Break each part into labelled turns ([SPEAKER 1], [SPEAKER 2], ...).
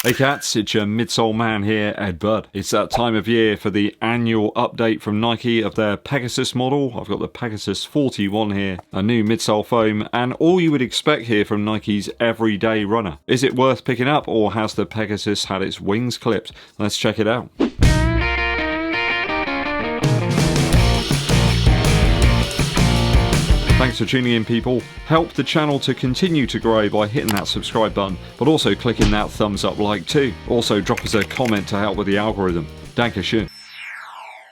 [SPEAKER 1] Hey cats, it's your midsole man here, Eddbud. It's that time of year for the annual update from Nike of their Pegasus model. I've got the Pegasus 41 here, a new midsole foam, and all you would expect here from Nike's everyday runner. Is it worth picking up, or has the Pegasus had its wings clipped? Let's check it out. Thanks for tuning in, people. Help the channel to continue to grow by hitting that subscribe button, but also clicking that thumbs up like too. Also drop us a comment to help with the algorithm. Dankeschön.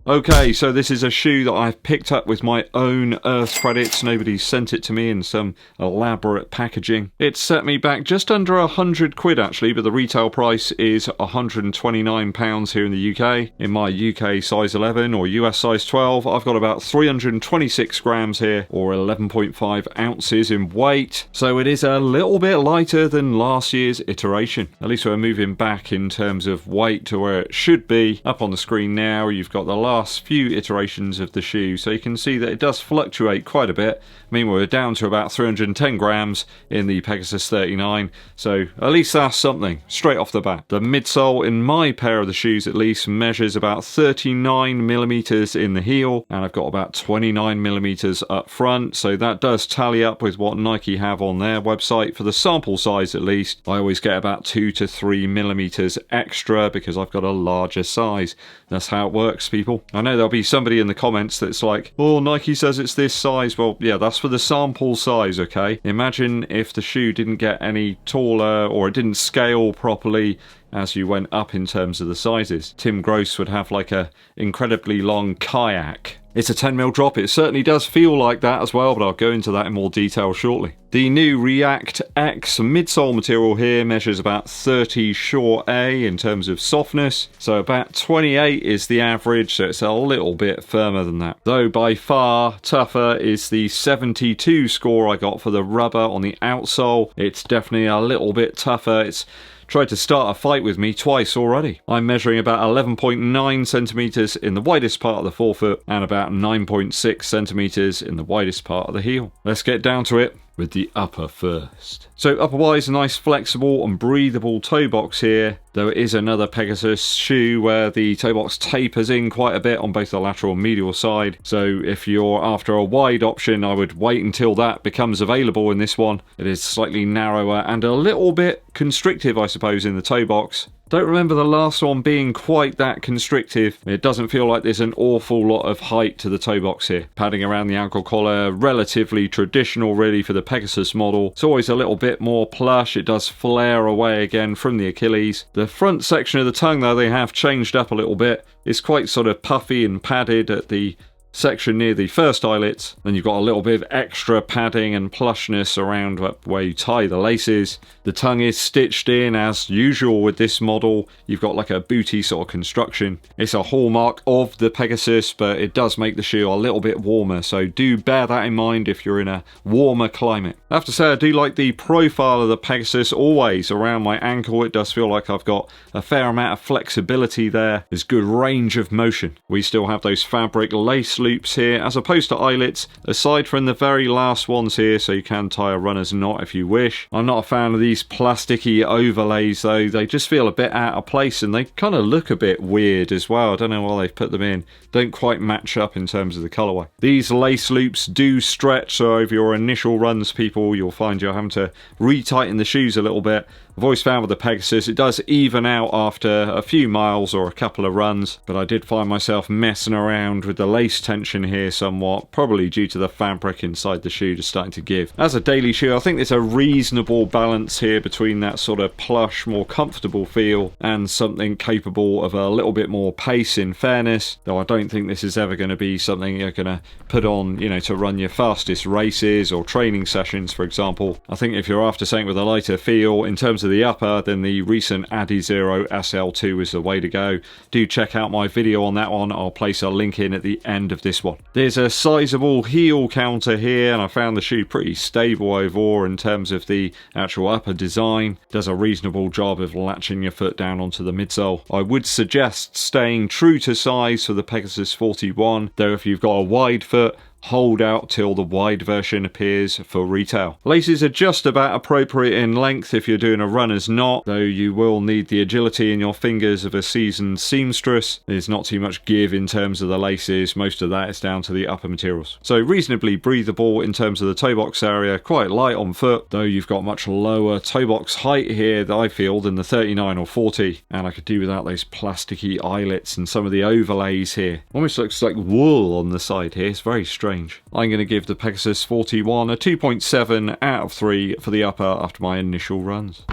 [SPEAKER 1] Okay, so this is a shoe that I've picked up with my own Earth credits. Nobody sent it to me in some elaborate packaging. It set me back just under £100 actually, but the retail price is £129 here in the UK. In my UK size 11 or US size 12, I've got about 326 grams here, or 11.5 ounces in weight. So it is a little bit lighter than last year's iteration. At least we're moving back in terms of weight to where it should be. Up on the screen now, you've got the last few iterations of the shoe, so you can see that it does fluctuate quite a bit. I mean, we're down to about 310 grams in the Pegasus 39, so at least that's something straight off the bat. The midsole in my pair of the shoes at least measures about 39 millimeters in the heel, and I've got about 29 millimeters up front, so that does tally up with what Nike have on their website. For the sample size at least, I always get about 2 to 3 millimeters extra because I've got a larger size. That's how it works, people. I know there'll be somebody in the comments that's like, oh, Nike says it's this size. Well, yeah, that's for the sample size, okay? Imagine if the shoe didn't get any taller or it didn't scale properly as you went up in terms of the sizes. Tim Gross would have like a incredibly long kayak. It's a 10mm drop. It certainly does feel like that as well, but I'll go into that in more detail shortly. The new React X midsole material here measures about 30 short A in terms of softness, so about 28 is the average, so it's a little bit firmer than that. Though by far tougher is the 72 score I got for the rubber on the outsole. It's definitely a little bit tougher. It's tried to start a fight with me twice already. I'm measuring about 11.9 centimeters in the widest part of the forefoot and about 9.6 centimeters in the widest part of the heel. Let's get down to it with the upper first. So upper-wise, a nice flexible and breathable toe box here, though it is another Pegasus shoe where the toe box tapers in quite a bit on both the lateral and medial side. So if you're after a wide option, I would wait until that becomes available in this one. It is slightly narrower and a little bit constrictive, I suppose, in the toe box. Don't remember the last one being quite that constrictive. It doesn't feel like there's an awful lot of height to the toe box here. Padding around the ankle collar, relatively traditional really for the Pegasus model. It's always a little bit more plush. It does flare away again from the Achilles. The front section of the tongue though, they have changed up a little bit. It's quite sort of puffy and padded at the section near the first eyelets. Then you've got a little bit of extra padding and plushness around where you tie the laces. The tongue is stitched in as usual with this model. You've got like a booty sort of construction. It's a hallmark of the Pegasus, but it does make the shoe a little bit warmer, so do bear that in mind if you're in a warmer climate. I have to say I do like the profile of the Pegasus always around my ankle. It does feel like I've got a fair amount of flexibility there. There's good range of motion. We still have those fabric lace loops here as opposed to eyelets, aside from the very last ones here, so you can tie a runner's knot if you wish. I'm not a fan of these plasticky overlays though. They just feel a bit out of place and they kind of look a bit weird as well. I don't know why they've put them in. Don't quite match up in terms of the colourway. These lace loops do stretch, so over your initial runs, people, you'll find you're having to retighten the shoes a little bit. I've always found with the Pegasus it does even out after a few miles or a couple of runs, but I did find myself messing around with the lace tension here somewhat, probably due to the fabric inside the shoe just starting to give. As a daily shoe, I think there's a reasonable balance here between that sort of plush, more comfortable feel and something capable of a little bit more pace in fairness, though I don't think this is ever going to be something you're going to put on, you know, to run your fastest races or training sessions, for example. I think if you're after something with a lighter feel in terms of the upper, then the recent Adizero SL2 is the way to go. Do check out my video on that one. I'll place a link in at the end of this one. There's a sizable heel counter here, and I found the shoe pretty stable overall in terms of the actual upper design. Does a reasonable job of latching your foot down onto the midsole. I would suggest staying true to size for the Pegasus 41, though if you've got a wide foot, hold out till the wide version appears for retail. Laces are just about appropriate in length if you're doing a runner's knot, though you will need the agility in your fingers of a seasoned seamstress. There's not too much give in terms of the laces, most of that is down to the upper materials. So reasonably breathable in terms of the toe box area, quite light on foot, though you've got much lower toe box height here that I feel than the 39 or 40, and I could do without those plasticky eyelets and some of the overlays here. Almost looks like wool on the side here, it's very strange. I'm going to give the Pegasus 41 a 2.7 out of 3 for the upper after my initial runs.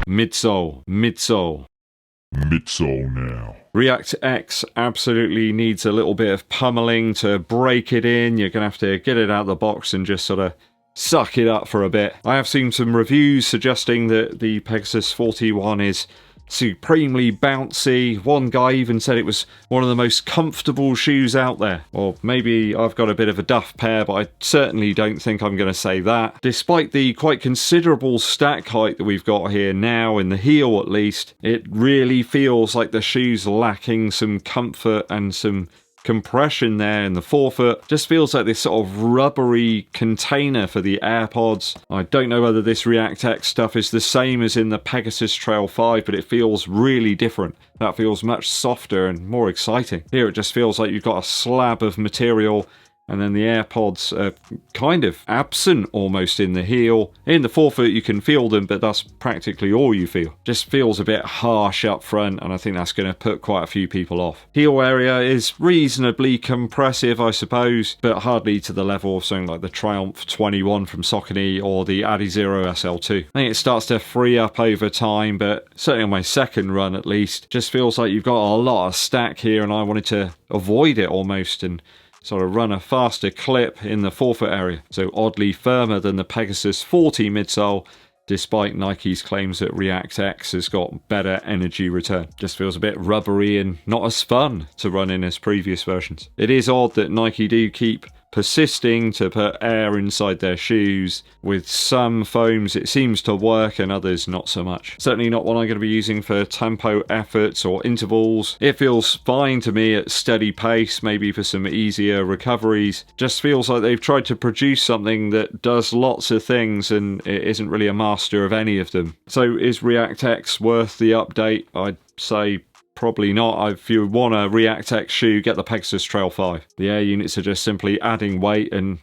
[SPEAKER 1] Midsole, midsole.
[SPEAKER 2] Midsole now.
[SPEAKER 1] React X absolutely needs a little bit of pummeling to break it in. You're going to have to get it out of the box and just sort of suck it up for a bit. I have seen some reviews suggesting that the Pegasus 41 is supremely bouncy. One guy even said it was one of the most comfortable shoes out there. Or maybe I've got a bit of a duff pair, but I certainly don't think I'm going to say that. Despite the quite considerable stack height that we've got here now, in the heel at least, it really feels like the shoe's lacking some comfort and some compression there in the forefoot. Just feels like this sort of rubbery container for the AirPods. I don't know whether this React X stuff is the same as in the Pegasus Trail 5, but it feels really different. That feels much softer and more exciting. Here it just feels like you've got a slab of material, and then the AirPods are kind of absent almost in the heel. In the forefoot you can feel them, but that's practically all you feel. Just feels a bit harsh up front, and I think that's going to put quite a few people off. Heel area is reasonably compressive, I suppose, but hardly to the level of something like the Triumph 21 from Saucony or the Adizero SL2. I think it starts to free up over time, but certainly on my second run at least, just feels like you've got a lot of stack here, and I wanted to avoid it almost and sort of run a faster clip in the forefoot area. So oddly firmer than the Pegasus 40 midsole, despite Nike's claims that React X has got better energy return. Just feels a bit rubbery and not as fun to run in as previous versions. It is odd that Nike do keep persisting to put air inside their shoes. With some foams it seems to work and others not so much. Certainly not one I'm going to be using for tempo efforts or intervals. It feels fine to me at steady pace, maybe for some easier recoveries. Just feels like they've tried to produce something that does lots of things and it isn't really a master of any of them. So is React X worth the update? I'd say probably not. If you want a React X shoe, get the Pegasus Trail 5. The air units are just simply adding weight and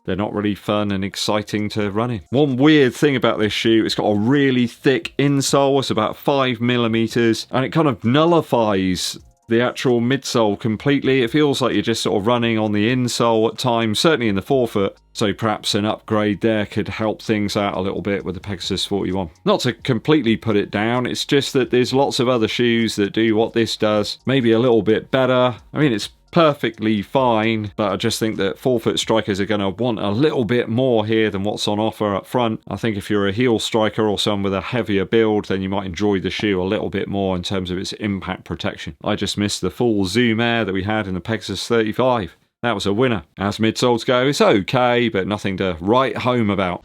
[SPEAKER 1] they're not really fun and exciting to run in. One weird thing about this shoe, it's got a really thick insole. It's about 5mm, and it kind of nullifies the actual midsole completely. It feels like you're just sort of running on the insole at times, certainly in the forefoot. So perhaps an upgrade there could help things out a little bit with the Pegasus 41. Not to completely put it down, it's just that there's lots of other shoes that do what this does, maybe a little bit better. I mean, it's perfectly fine, but I just think that forefoot strikers are going to want a little bit more here than what's on offer up front. I think if you're a heel striker or someone with a heavier build, then you might enjoy the shoe a little bit more in terms of its impact protection. I just missed the full zoom air that we had in the Pegasus 35. That was a winner. As midsoles go, it's okay, but nothing to write home about.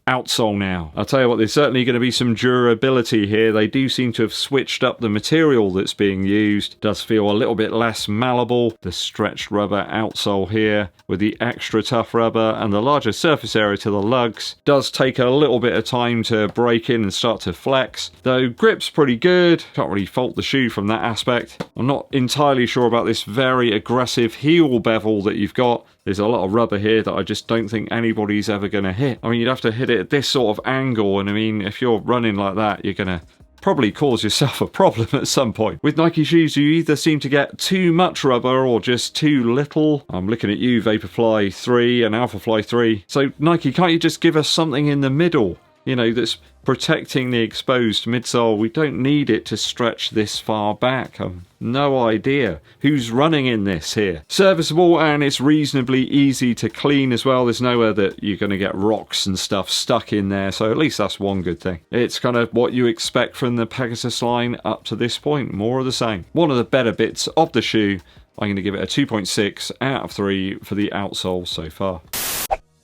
[SPEAKER 1] Outsole now. I'll tell you what, there's certainly going to be some durability here. They do seem to have switched up the material that's being used. It does feel a little bit less malleable. The stretched rubber outsole here with the extra tough rubber and the larger surface area to the lugs does take a little bit of time to break in and start to flex. Though grip's pretty good. Can't really fault the shoe from that aspect. I'm not entirely sure about this very aggressive heel bevel that you've got. There's a lot of rubber here that I just don't think anybody's ever going to hit. I mean, you'd have to hit it at this sort of angle, and I mean, if you're running like that, you're going to probably cause yourself a problem at some point. With Nike shoes, you either seem to get too much rubber or just too little. I'm looking at you, Vaporfly 3 and Alphafly 3. So Nike, can't you just give us something in the middle? You know, that's protecting the exposed midsole. We don't need it to stretch this far back. I've no idea who's running in this here. Serviceable, and it's reasonably easy to clean as well. There's nowhere that you're going to get rocks and stuff stuck in there, so at least that's one good thing. It's kind of what you expect from the Pegasus line up to this point, more of the same. One of the better bits of the shoe. I'm going to give it a 2.6 out of 3 for the outsole so far.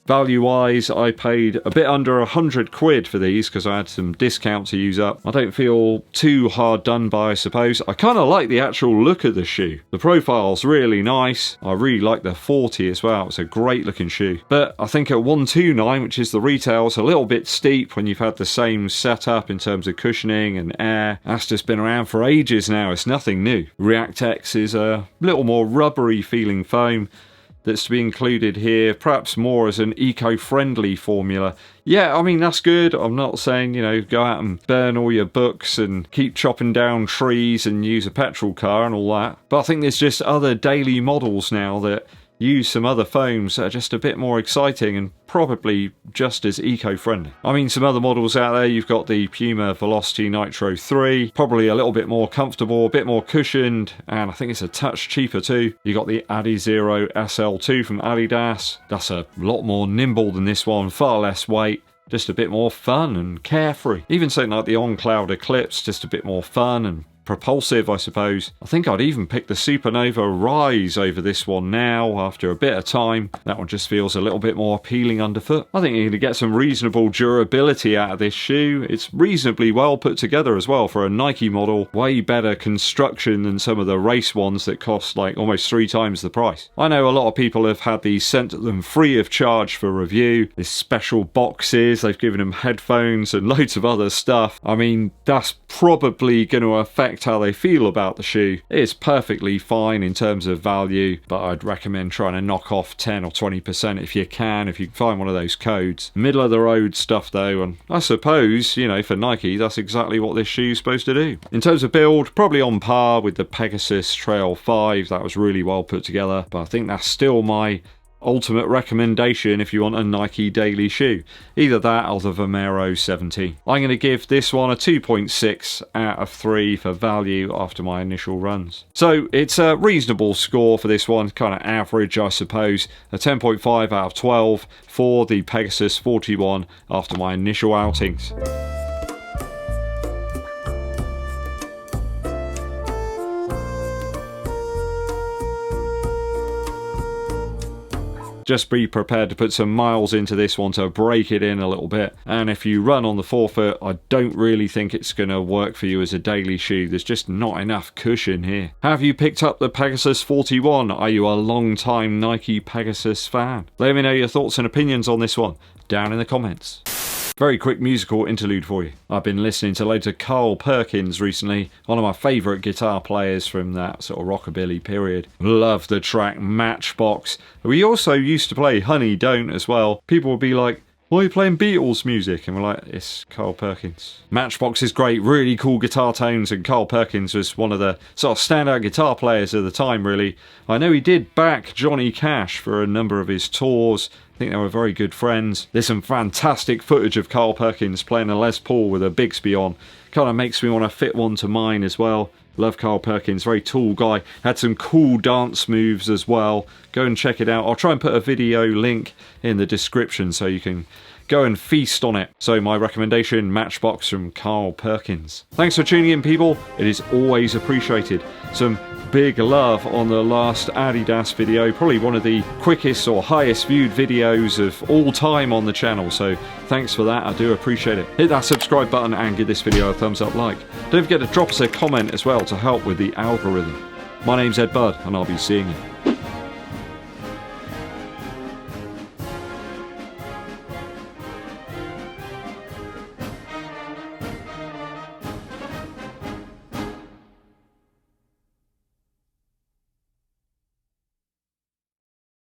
[SPEAKER 1] Value wise, I paid a bit under 100 quid for these because I had some discount to use up. I don't feel too hard done by, I suppose. I kind of like the actual look of the shoe. The profile's really nice. I really like the 40 as well. It's a great looking shoe. But I think at 129, which is the retail, it's a little bit steep when you've had the same setup in terms of cushioning and air. That's just been around for ages now. It's nothing new. React X is a little more rubbery feeling foam that's to be included here, perhaps more as an eco-friendly formula. Yeah, I mean, that's good. I'm not saying, you know, go out and burn all your books and keep chopping down trees and use a petrol car and all that. But I think there's just other daily models now that use some other foams that are just a bit more exciting and probably just as eco-friendly. I mean, some other models out there, you've got the Puma Velocity Nitro 3, probably a little bit more comfortable, a bit more cushioned, and I think it's a touch cheaper too. You got the Adizero SL2 from Adidas. That's a lot more nimble than this one, far less weight. Just a bit more fun and carefree. Even something like the On Cloud Eclipse, just a bit more fun and propulsive, I suppose. I think I'd even pick the Supernova Rise over this one now after a bit of time. That one just feels a little bit more appealing underfoot. I think you're going to get some reasonable durability out of this shoe. It's reasonably well put together as well for a Nike model. Way better construction than some of the race ones that cost like almost 3 times the price. I know a lot of people have had these sent to them free of charge for review. There's special boxes, they've given them headphones and loads of other stuff. I mean, that's probably going to affect how they feel about the shoe. It's perfectly fine in terms of value, but I'd recommend trying to knock off 10 or 20% if you can find one of those codes. Middle of the road stuff though, and I suppose, you know, for Nike, that's exactly what this shoe's supposed to do. In terms of build, probably on par with the Pegasus Trail 5. That was really well put together, but I think that's still my ultimate recommendation if you want a Nike daily shoe. Either that or the Vomero 70. I'm going to give this one a 2.6 out of 3 for value after my initial runs. So it's a reasonable score for this one, kind of average I suppose. A 10.5 out of 12 for the Pegasus 41 after my initial outings. Just be prepared to put some miles into this one to break it in a little bit. And if you run on the forefoot, I don't really think it's going to work for you as a daily shoe. There's just not enough cushion here. Have you picked up the Pegasus 41? Are you a long-time Nike Pegasus fan? Let me know your thoughts and opinions on this one down in the comments. Very quick musical interlude for you. I've been listening to loads of Carl Perkins recently, one of my favourite guitar players from that sort of rockabilly period. Love the track Matchbox. We also used to play Honey Don't as well. People would be like, why are you playing Beatles music? And we're like, it's Carl Perkins. Matchbox is great, really cool guitar tones, and Carl Perkins was one of the sort of standout guitar players of the time, really. I know he did back Johnny Cash for a number of his tours. I think they were very good friends. There's some fantastic footage of Carl Perkins playing a Les Paul with a Bixby on. Kind of makes me want to fit one to mine as well. Love Carl Perkins, very tall guy. Had some cool dance moves as well. Go and check it out. I'll try and put a video link in the description so you can go and feast on it. So my recommendation, Matchbox from Carl Perkins. Thanks for tuning in, people. It is always appreciated. Some big love on the last Adidas video, probably one of the quickest or highest viewed videos of all time on the channel, so thanks for that, I do appreciate it. Hit that subscribe button and give this video a thumbs up like. Don't forget to drop us a comment as well to help with the algorithm. My name's Eddbud and I'll be seeing you